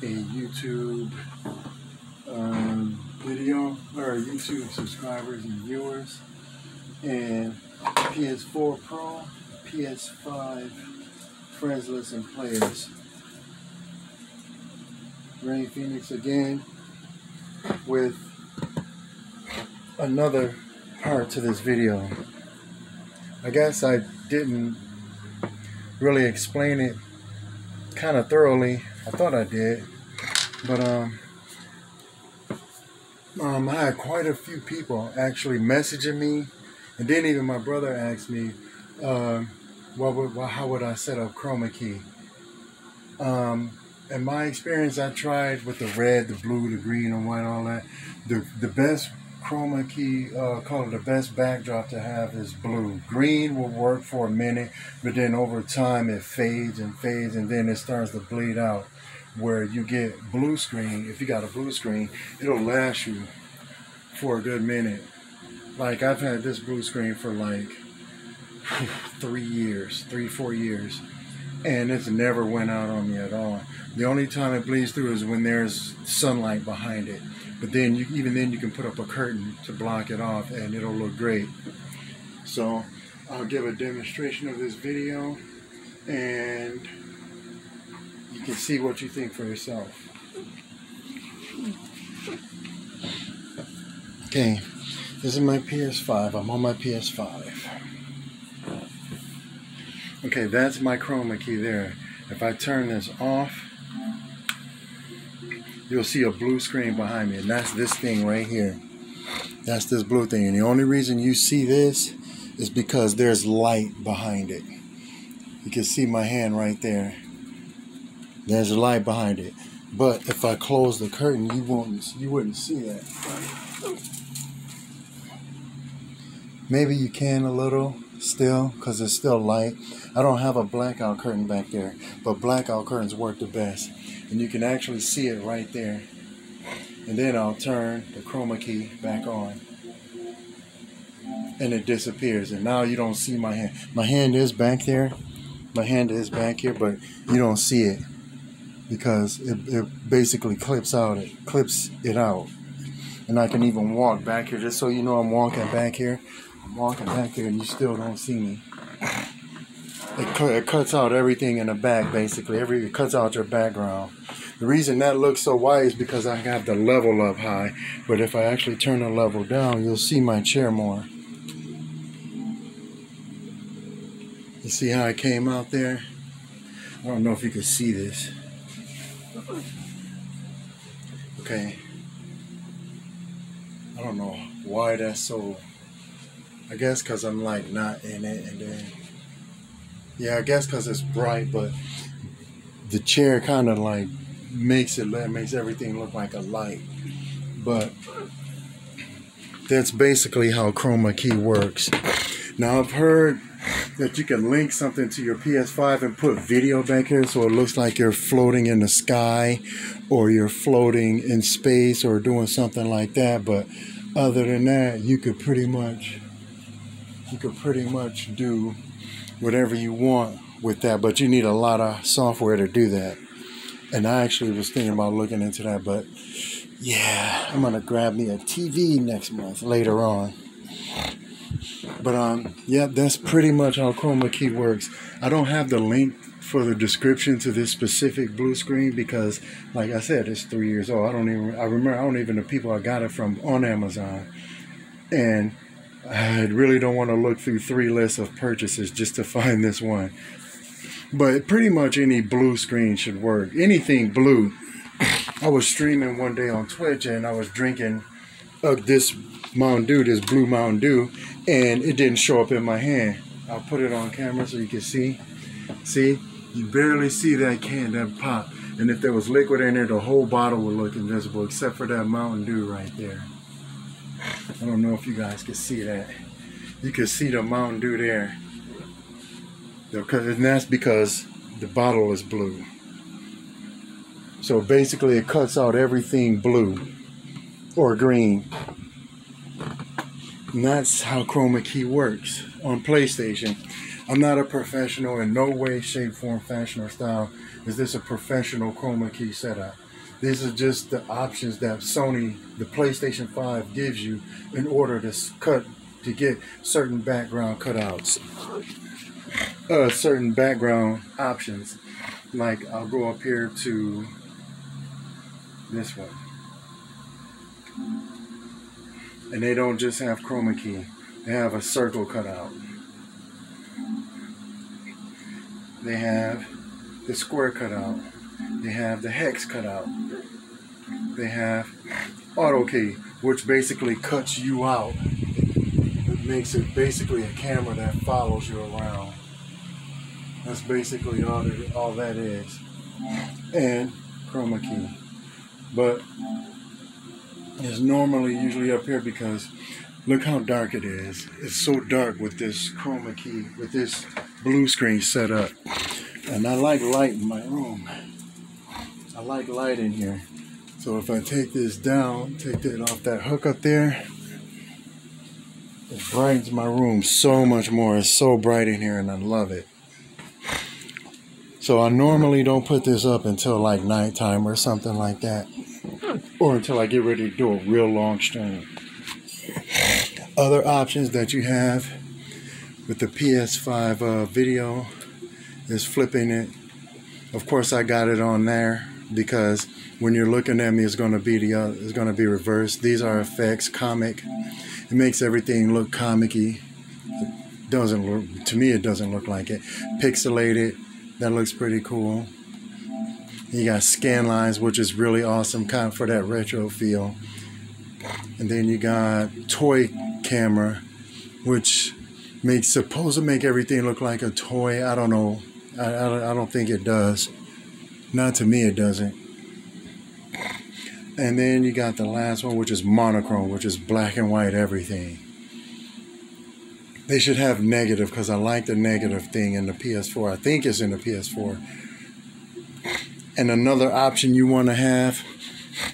a YouTube video, or YouTube subscribers and viewers, and PS4 Pro, PS5 friends list and players. Rain Phoenix again with another part to this video. I guess I didn't really explain it kind of thoroughly. I thought I did, but I had quite a few people actually messaging me, and then even my brother asked me, how would I set up Chroma Key? In my experience, I tried with the red, the blue, the green, and white, all that. The best Chroma Key, call it the best backdrop to have, is blue. Green will work for a minute, but then over time it fades, and then it starts to bleed out. Where you get blue screen, if you got a blue screen, it'll last you for a good minute. Like, I've had this blue screen for like 3-4 years, and it's never went out on me at all. The only time it bleeds through is when there's sunlight behind it. But then even then you can put up a curtain to block it off and it'll look great. So I'll give a demonstration of this video and you can see what you think for yourself. Okay, this is my PS5. I'm on my PS5. Okay, that's my Chroma Key there. If I turn this off, you'll see a blue screen behind me, and that's this thing right here. That's this blue thing, and the only reason you see this is because there's light behind it. You can see my hand right there. There's a light behind it. But if I close the curtain, you wouldn't see that. Maybe you can a little still, because it's still light. I don't have a blackout curtain back there, but blackout curtains work the best. And you can actually see it right there. And then I'll turn the Chroma Key back on. And it disappears. And now you don't see my hand. My hand is back there. My hand is back here, but you don't see it. Because it basically clips it out. And I can even walk back here, just so you know I'm walking back here. I'm walking back here and you still don't see me. It cuts out everything in the back, basically. It cuts out your background. The reason that looks so white is because I have the level up high. But if I actually turn the level down, you'll see my chair more. You see how it came out there? I don't know if you can see this. Okay. I don't know why that's so... I guess because I'm like not in it, and then... Yeah, I guess because it's bright, but the chair kind of like makes everything look like a light. But that's basically how Chroma Key works. Now, I've heard that you can link something to your PS5 and put video back here so it looks like you're floating in the sky or you're floating in space or doing something like that. But other than that, you could pretty much do whatever you want with that, but you need a lot of software to do that. And I actually was thinking about looking into that, but yeah, I'm gonna grab me a TV next month later on. But yeah, that's pretty much how Chroma Key works. I don't have the link for the description to this specific blue screen because, like I said, it's 3 years old. I don't even know people I got it from on Amazon. And I really don't want to look through 3 lists of purchases just to find this one. But pretty much any blue screen should work. Anything blue. I was streaming one day on Twitch and I was drinking this Mountain Dew, this blue Mountain Dew, and it didn't show up in my hand. I'll put it on camera so you can see. See? You barely see that can, that pop. And if there was liquid in there, the whole bottle would look invisible except for that Mountain Dew right there. I don't know if you guys can see that. You can see the Mountain Dew there. And that's because the bottle is blue. So basically it cuts out everything blue or green. And that's how Chroma Key works on PlayStation. I'm not a professional in no way, shape, form, fashion, or style. Is this a professional Chroma Key setup? These are just the options that Sony, the PlayStation 5 gives you in order to get certain background cutouts, certain background options. Like I'll go up here to this one, and they don't just have chroma key; they have a circle cutout. They have the square cutout. They have the hex cutout. They have auto key, which basically cuts you out. It makes it basically a camera that follows you around. That's basically all that is. And chroma key. But it's normally usually up here because look how dark it is. It's so dark with this chroma key, with this blue screen set up. And I like light in my room. I like light in here. So if I take this down, take it off that hook up there, it brightens my room so much more. It's so bright in here and I love it. So I normally don't put this up until like nighttime or something like that. Or until I get ready to do a real long stream. Other options that you have with the PS5 video is flipping it. Of course I got it on there because when you're looking at me, it's going to be reversed. These are effects, comic. It makes everything look comic-y. It doesn't look, to me, it doesn't look like it. Pixelated, that looks pretty cool. You got scan lines, which is really awesome, kind of for that retro feel. And then you got toy camera, which supposed to make everything look like a toy. I don't know. I don't think it does. Not to me, it doesn't. And then you got the last one, which is monochrome, which is black and white everything. They should have negative because I like the negative thing in the PS4. I think it's in the PS4. And another option you want to have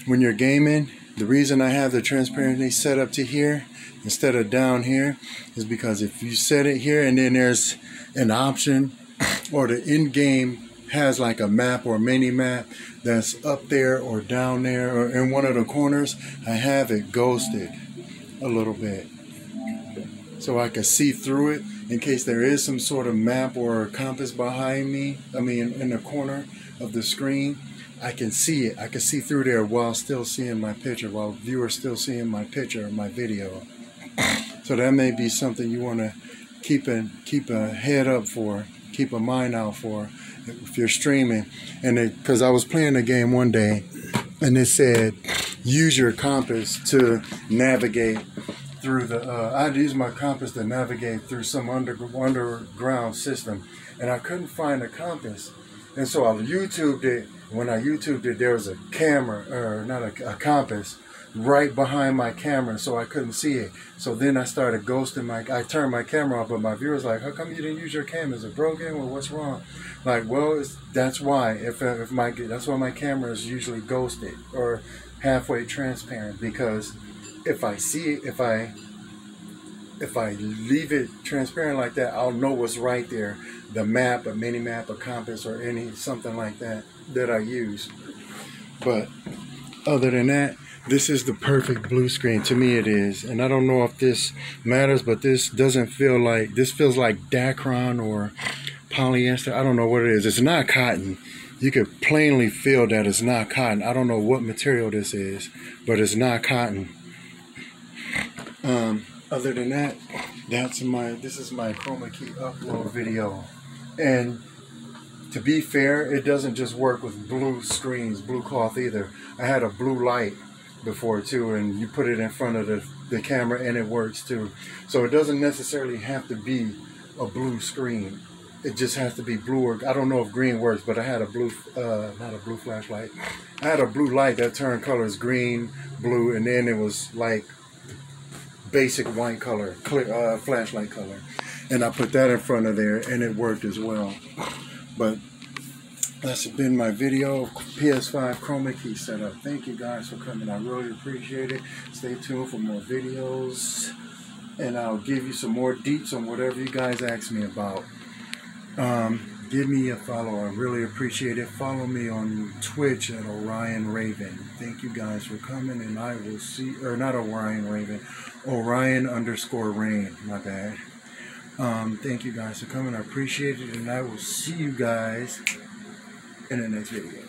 when you're gaming, the reason I have the transparency set up to here instead of down here is because if you set it here and then there's an option or the in-game has like a map or a mini map that's up there or down there or in one of the corners, I have it ghosted a little bit so I can see through it in case there is some sort of map or compass behind me. I mean in the corner of the screen, I can see it. I can see through there while still seeing my picture, while viewers still seeing my picture or my video. So that may be something you want to keep a head up for, keep a mind out for if you're streaming. And because I was playing a game one day and it said use your compass to navigate through the I'd use my compass to navigate through some underground system, and I couldn't find a compass, and so I YouTubed it. When I YouTubed it, there was a camera, or not a compass, right behind my camera, so I couldn't see it. So then I started ghosting I turned my camera off, but my viewers like, how come you didn't use your camera? Is it broken? Or what's wrong? Like, well, that's why. That's why my camera is usually ghosted or halfway transparent, because if I see it, if I leave it transparent like that, I'll know what's right there. The map, a mini map, a compass, or something like that I use. But other than that, this is the perfect blue screen. To me it is. And I don't know if this matters, but this doesn't feel like, this feels like Dacron or polyester. I don't know what it is. It's not cotton. You could plainly feel that it's not cotton. I don't know what material this is, but it's not cotton. Other than that, this is my chroma key upload video. And to be fair, it doesn't just work with blue screens, blue cloth either. I had a blue light before too, and you put it in front of the camera and it works too. So it doesn't necessarily have to be a blue screen. It just has to be blue, or I don't know if green works, but I had a blue, not a blue flashlight. I had a blue light that turned colors green, blue, and then it was like basic white color, clear, flashlight color. And I put that in front of there and it worked as well. But that's been my video, PS5 Chroma Key setup. Thank you guys for coming. I really appreciate it. Stay tuned for more videos, and I'll give you some more deets on whatever you guys ask me about. Give me a follow. I really appreciate it. Follow me on Twitch at Orion Raven. Thank you guys for coming, and I will see, or not Orion Raven, Orion_Rain. My bad. Thank you guys for coming. I appreciate it, and I will see you guys in the next video.